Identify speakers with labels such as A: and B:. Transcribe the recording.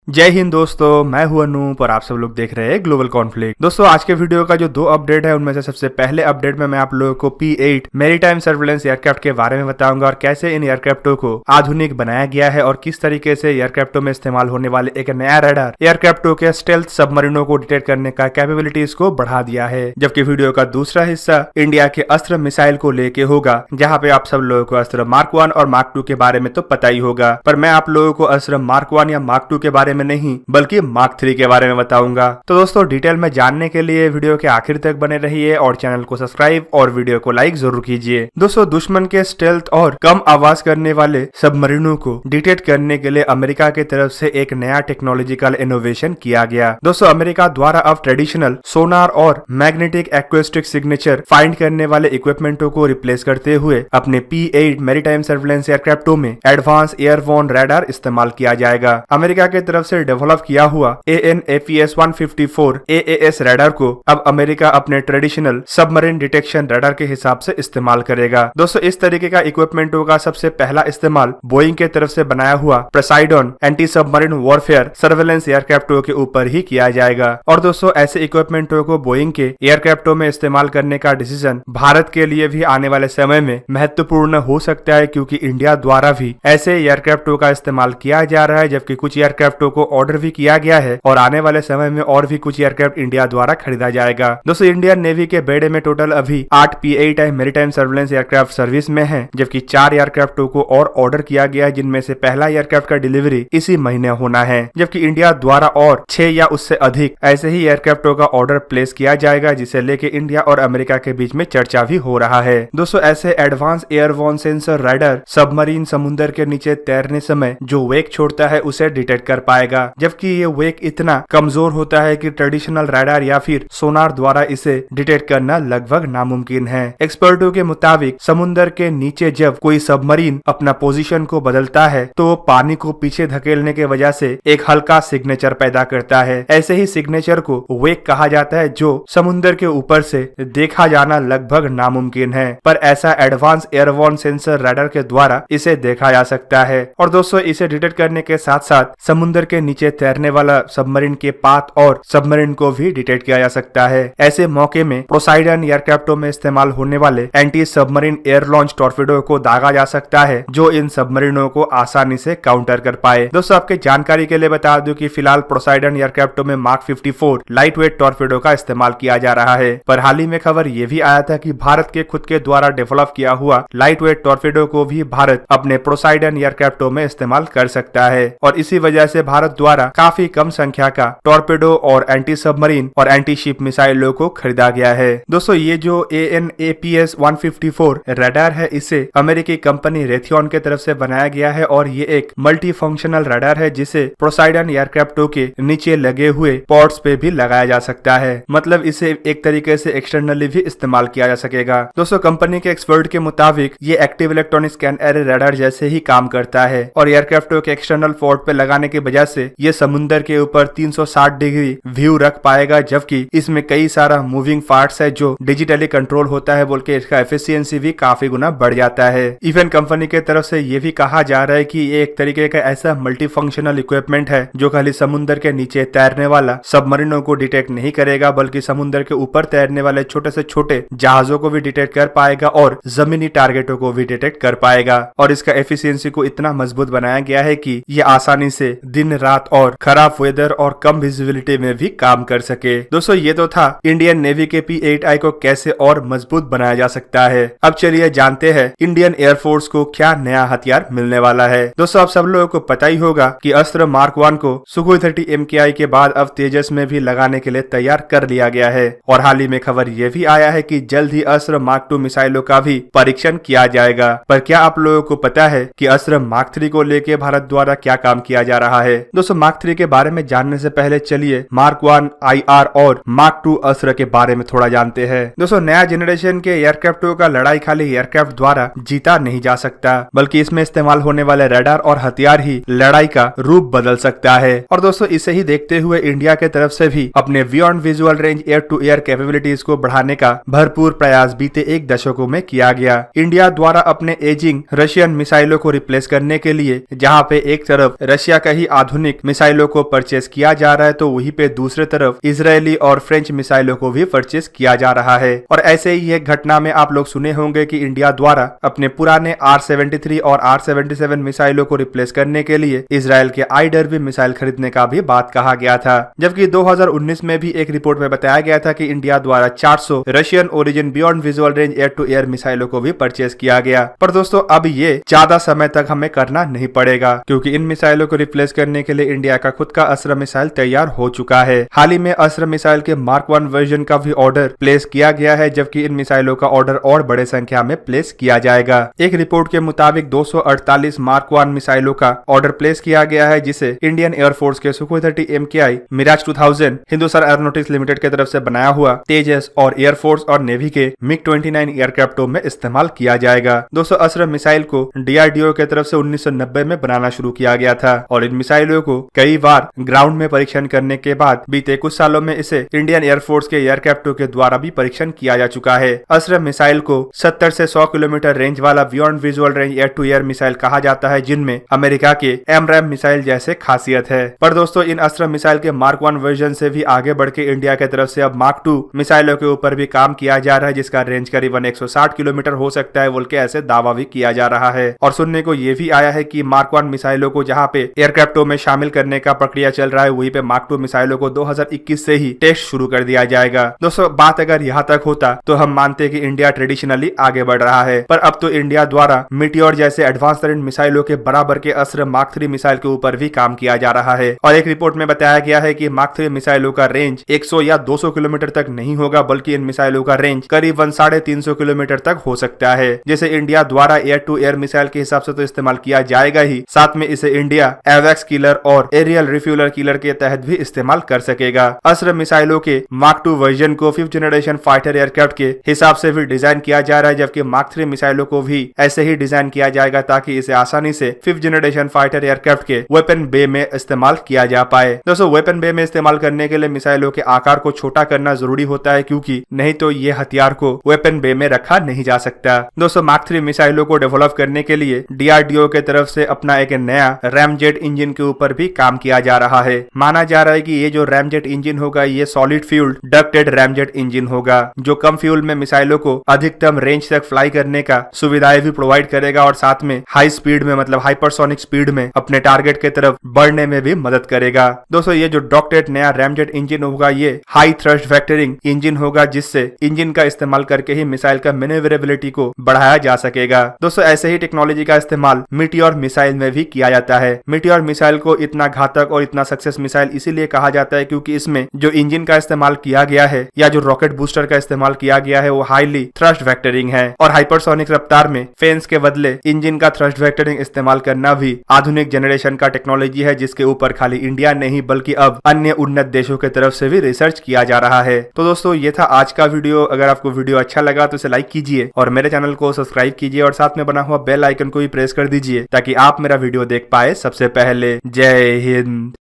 A: जय हिंद दोस्तों, मैं हूं अनूप और आप सब लोग देख रहे हैं ग्लोबल कॉन्फ्लिक्ट। दोस्तों आज के वीडियो का जो 2 अपडेट है उनमें से सबसे पहले अपडेट में मैं आप लोगों को P8 मैरीटाइम सर्वेलेंस एयरक्राफ्ट के बारे में बताऊंगा और कैसे इन एयरक्राफ्टों को आधुनिक बनाया गया है और किस तरीके से एयरक्राफ्टों में इस्तेमाल होने वाले एक नया रडार एयरक्राफ्टों के स्टेल्थ सबमरीनों को डिटेक्ट करने का कैपेबिलिटीज को बढ़ा दिया है। जबकि वीडियो का दूसरा हिस्सा इंडिया के अस्त्र मिसाइल को लेके होगा, जहाँ पे आप सब लोगों को अस्त्र मार्क 1 और मार्क 2 के बारे में तो पता ही होगा, पर मैं आप लोगों को अस्त्र मार्क 1 या मार्क 2 के बारे में नहीं बल्कि मार्क 3 के बारे में बताऊंगा। तो दोस्तों डिटेल में जानने के लिए वीडियो के आखिर तक बने रहिए और चैनल को सब्सक्राइब और वीडियो को लाइक जरूर कीजिए। दोस्तों दुश्मन के स्टेल्थ और कम आवाज करने वाले सबमरीनों को डिटेक्ट करने के लिए अमेरिका की तरफ से एक नया टेक्नोलॉजिकल इनोवेशन किया गया। दोस्तों अमेरिका द्वारा अब ट्रेडिशनल सोनार और मैग्नेटिक एक्वेस्टिक सिग्नेचर फाइंड करने वाले इक्विपमेंटों को रिप्लेस करते हुए अपने P8 मैरीटाइम सर्वेलेंस एयरक्राफ्टों में एडवांस एयरबोर्न रडार इस्तेमाल किया जाएगा। अमेरिका की तरफ से डेवलप किया हुआ AN/APS-154 AAS रडार को अब अमेरिका अपने ट्रेडिशनल सबमरीन डिटेक्शन रडार के हिसाब से इस्तेमाल करेगा। दोस्तों इस तरीके का इक्विपमेंटों का सबसे पहला इस्तेमाल बोइंग के तरफ से बनाया हुआ Poseidon anti submarine warfare surveillance एयरक्राफ्टों के ऊपर ही किया जाएगा। और दोस्तों ऐसे इक्विपमेंटों को बोइंग के एयरक्राफ्टों में इस्तेमाल करने का डिसीजन भारत के लिए भी आने वाले समय में महत्वपूर्ण हो सकता है, क्योंकि इंडिया द्वारा भी ऐसे एयरक्राफ्टों का इस्तेमाल किया जा रहा है, जबकि कुछ एयरक्राफ्टों को ऑर्डर भी किया गया है और आने वाले समय में और भी कुछ एयरक्राफ्ट इंडिया द्वारा खरीदा जाएगा। दोस्तों इंडियन नेवी के बेड़े में टोटल अभी 8 P8 maritime surveillance aircraft service में है, जबकि 4 एयरक्राफ्टों को और ऑर्डर किया गया है, जिनमें से पहला एयरक्राफ्ट का डिलीवरी इसी महीने होना है। जबकि इंडिया द्वारा और 6 या उससे अधिक ऐसे ही एयरक्राफ्टों का ऑर्डर प्लेस किया जाएगा, जिसे लेके इंडिया और अमेरिका के बीच में चर्चा भी हो रहा है। दोस्तों ऐसे advance airborne sensor radar submarine समुद्र के नीचे तैरने समय जो वेग छोड़ता है उसे डिटेक्ट कर पाएगा, जबकि ये वेग इतना कमजोर होता है कि ट्रेडिशनल रडार या फिर सोनार द्वारा इसे डिटेक्ट करना लगभग नामुमकिन है। एक्सपर्टों के मुताबिक समुद्र के नीचे जब कोई सबमरीन अपना पोजीशन को बदलता है तो पानी को पीछे धकेलने के वजह से एक हल्का सिग्नेचर पैदा करता है। ऐसे ही सिग्नेचर को वेग कहा जाता है, जो समुद्र के ऊपर से देखा जाना लगभग नामुमकिन है, पर ऐसा एडवांस एयरबोर्न सेंसर रडार के द्वारा इसे देखा जा सकता है। और दोस्तों इसे डिटेक्ट करने के साथ साथ समुद्र के नीचे तैरने वाला सबमरीन के पाथ और सबमरीन को भी डिटेक्ट किया जा सकता है। ऐसे मौके में पोसाइडन एयरक्राफ्टों में इस्तेमाल होने वाले anti submarine air launch torpedo को दागा जा सकता है, जो इन सबमरीनों को आसानी से काउंटर कर पाए। दोस्तों आपके जानकारी के लिए बता दूं कि फिलहाल पोसाइडन एयरक्राफ्टों में मार्क 54 लाइट वेट टॉर्पेडो का इस्तेमाल किया जा रहा है, पर हाल ही में खबर ये भी आया था कि भारत के खुद के द्वारा डेवलप किया हुआ लाइट वेट टॉर्पेडो को भी भारत अपने पोसाइडन एयरक्राफ्टों में इस्तेमाल कर सकता है। और इसी वजह से भारत द्वारा काफी कम संख्या का टॉर्पेडो और एंटी सबमरीन और एंटी शिप मिसाइलों को खरीदा गया है। दोस्तों ये जो AN/APS-154 रडार है, इसे अमेरिकी कंपनी रेथियन के तरफ से बनाया गया है और ये एक मल्टी फंक्शनल रडार है, जिसे पोसाइडन एयरक्राफ्टों के नीचे लगे हुए पोर्ट्स पे भी लगाया जा सकता है। मतलब इसे एक तरीके से एक्सटर्नली भी इस्तेमाल किया जा सकेगा। दोस्तों कंपनी के एक्सपर्ट के मुताबिक ये active electronic scan array radar जैसे ही काम करता है और एयरक्राफ्टों के एक्सटर्नल पोर्ट पे लगाने की वजह से ये समुद्र के ऊपर 360 डिग्री व्यू रख पाएगा, जबकि इसमें कई सारा मूविंग पार्ट्स है जो डिजिटली कंट्रोल होता है, बोल के इसका एफिशिएंसी भी काफी गुना बढ़ जाता है। इवन कंपनी के तरफ से ये भी कहा जा रहा है कि ये एक तरीके का ऐसा मल्टी फंक्शनल इक्विपमेंट है जो खाली समुद्र के नीचे तैरने वाला सबमरीनों को डिटेक्ट नहीं करेगा, बल्कि समुद्र के ऊपर तैरने वाले छोटे से छोटे जहाजों को भी डिटेक्ट कर पाएगा और जमीनी टारगेटों को भी डिटेक्ट कर पाएगा। और इसका एफिशिएंसी को इतना मजबूत बनाया गया है कि ये आसानी से दिन रात और खराब वेदर और कम विजिबिलिटी में भी काम कर सके। दोस्तों ये तो था इंडियन नेवी के P8I को कैसे और मजबूत बनाया जा सकता है। अब चलिए जानते हैं इंडियन एयरफोर्स को क्या नया हथियार मिलने वाला है। दोस्तों आप सब लोगों को पता ही होगा कि अस्त्र मार्क 1 को सुखोई 30 MKI के बाद अब तेजस में भी लगाने के लिए तैयार कर लिया गया है। और हाल ही में खबर ये भी आया है कि जल्द ही अस्त्र मार्क 2 मिसाइलों का भी परीक्षण किया जाएगा। पर क्या आप लोगों को पता है कि अस्त्र मार्क 3 को लेके भारत द्वारा क्या काम किया जा रहा है? दोस्तों मार्क 3 के बारे में जानने से पहले चलिए मार्क 1 IR और मार्क 2 अस्त्र के बारे में थोड़ा जानते हैं। दोस्तों नया जनरेशन के एयरक्राफ्टों का लड़ाई खाली एयरक्राफ्ट द्वारा जीता नहीं जा सकता, बल्कि इसमें इस्तेमाल होने वाले रडार और हथियार ही लड़ाई का रूप बदल सकता है। और दोस्तों इसे ही देखते हुए इंडिया के तरफ से भी अपने beyond visual range air to air capabilities को बढ़ाने का भरपूर प्रयास बीते एक दशकों में किया गया। इंडिया द्वारा अपने एजिंग रशियन मिसाइलों को रिप्लेस करने के लिए, जहाँ पे एक तरफ रशिया का ही आधुनिक आधुनिक मिसाइलों को परचेस किया जा रहा है, तो वहीं पे दूसरे तरफ इजरायली और फ्रेंच मिसाइलों को भी परचेस किया जा रहा है। और ऐसे ही एक घटना में आप लोग सुने होंगे कि इंडिया द्वारा अपने पुराने R-73 और R-77 मिसाइलों को रिप्लेस करने के लिए इजराइल के IDIRB मिसाइल खरीदने का भी बात कहा गया था। जबकि 2019 में भी एक रिपोर्ट में बताया गया था कि इंडिया द्वारा 400 Russian origin beyond visual range air to air मिसाइलों को भी परचेस किया गया। पर दोस्तों अब ये ज्यादा समय तक हमें करना नहीं पड़ेगा, क्योंकि इन मिसाइलों को रिप्लेस करने के लिए इंडिया का खुद का अस्त्र मिसाइल तैयार हो चुका है। हाल ही में अस्त्र मिसाइल के मार्क 1 वर्जन का भी ऑर्डर प्लेस किया गया है, जबकि इन मिसाइलों का ऑर्डर और बड़े संख्या में प्लेस किया जाएगा। एक रिपोर्ट के मुताबिक 248 मार्क 1 मिसाइलों का ऑर्डर प्लेस किया गया है, जिसे इंडियन एयरफोर्स के Sukhoi 30 MKI Mirage 2000 Hindustan Aeronautics Limited की तरफ से बनाया हुआ तेजस और एयरफोर्स और नेवी के MiG-29 एयरक्राफ्टों में इस्तेमाल किया जाएगा। दोस्तों अस्त्र मिसाइल को DRDO की तरफ से 1990 में बनाना शुरू किया गया था और इन मिसाइलों को कई बार ग्राउंड में परीक्षण करने के बाद बीते कुछ सालों में इसे इंडियन एयरफोर्स के एयरक्राफ्टों के द्वारा भी परीक्षण किया जा चुका है। अस्त्र मिसाइल को 70 से 100 किलोमीटर रेंज वाला beyond visual range air to air missile कहा जाता है, जिनमें अमेरिका के AMRAAM मिसाइल जैसे खासियत है। पर दोस्तों इन अस्त्र मिसाइल के मार्क 1 वर्जन से भी आगे बढ़ के इंडिया की तरफ से अब मार्क 2 मिसाइलों के ऊपर भी काम किया जा रहा है, जिसका रेंज करीबन 160 किलोमीटर हो सकता है बोल के ऐसे दावा भी किया जा रहा है। और सुनने को ये भी आया है कि मार्क 1 मिसाइलों को जहां पे एयरक्राफ्टों में शामिल करने का प्रक्रिया चल रहा है, वहीं पे मार्क 2 मिसाइलों को 2021 से ही टेस्ट शुरू कर दिया जाएगा। दोस्तों बात अगर यहाँ तक होता तो हम मानते कि इंडिया ट्रेडिशनली आगे बढ़ रहा है, पर अब तो इंडिया द्वारा मीटियोर जैसे एडवांस टरेन मिसाइलों के बराबर के अस्त्र मार्क 3 मिसाइल के ऊपर भी काम किया जा रहा है। और एक रिपोर्ट में बताया गया है कि मार्क 3 मिसाइलों का रेंज 100 या 200 किलोमीटर तक नहीं होगा, बल्कि इन मिसाइलों का रेंज करीबन 350 किलोमीटर तक हो सकता है। जैसे इंडिया द्वारा एयर टू एयर मिसाइल के हिसाब से तो इस्तेमाल किया जाएगा ही, साथ में इसे इंडिया एवैक्स किलर और एरियल रिफ्यूलर किलर के तहत भी इस्तेमाल कर सकेगा। अस्त्र मिसाइलों के मार्क 2 वर्जन को 5th जनरेशन फाइटर एयरक्राफ्ट के हिसाब से भी डिजाइन किया जा रहा है, जबकि मार्क 3 मिसाइलों को भी ऐसे ही डिजाइन किया जाएगा ताकि इसे आसानी से 5th जनरेशन फाइटर एयरक्राफ्ट के वेपन बे में इस्तेमाल किया जा पाए। दोस्तों वेपन बे में इस्तेमाल करने के लिए मिसाइलों के आकार को छोटा करना जरूरी होता है, क्योंकि नहीं तो ये हथियार को वेपन बे में रखा नहीं जा सकता। दोस्तों मार्क 3 मिसाइलों को डेवलप करने के लिए DRDO के तरफ से अपना एक नया रैमजेट इंजन के ऊपर भी काम किया जा रहा है। माना जा रहा है कि ये जो रैमजेट इंजन होगा ये solid fuelled ducted ramjet engine होगा, जो कम फ्यूल में मिसाइलों को अधिकतम रेंज तक फ्लाई करने का सुविधाएं भी प्रोवाइड करेगा और साथ में हाई स्पीड में मतलब हाइपरसोनिक स्पीड में अपने टारगेट की तरफ बढ़ने में भी मदद करेगा। दोस्तों ये जो डक्टेड नया रैमजेट इंजन होगा ये हाई थ्रस्ट वेक्टरिंग इंजन होगा, जिससे इंजन का इस्तेमाल करके ही मिसाइल का मैन्युवरेबिलिटी को बढ़ाया जा सकेगा। दोस्तों ऐसे ही टेक्नोलॉजी का इस्तेमाल मीटियोर मिसाइल में भी किया जाता है। मीटियोर मिसाइल को इतना घातक और इतना सक्सेस मिसाइल इसीलिए कहा जाता है क्योंकि इसमें जो इंजन का इस्तेमाल किया गया है या जो रॉकेट बूस्टर का इस्तेमाल किया गया है वो हाईली थ्रस्ट वेक्टरिंग है और हाइपरसोनिक रफ्तार में फैंस के बदले इंजन का थ्रस्ट वेक्टरिंग इस्तेमाल करना भी आधुनिक जनरेशन का टेक्नोलॉजी है, जिसके ऊपर खाली इंडिया नहीं बल्कि अब अन्य उन्नत देशों की तरफ से भी रिसर्च किया जा रहा है। तो दोस्तों ये था आज का वीडियो। अगर आपको वीडियो अच्छा लगा तो इसे लाइक कीजिए और मेरे चैनल को सब्सक्राइब कीजिए और साथ में बना हुआ बेल आइकन को भी प्रेस कर दीजिए ताकि आप मेरा वीडियो देख पाए सबसे पहले। जय हिंद।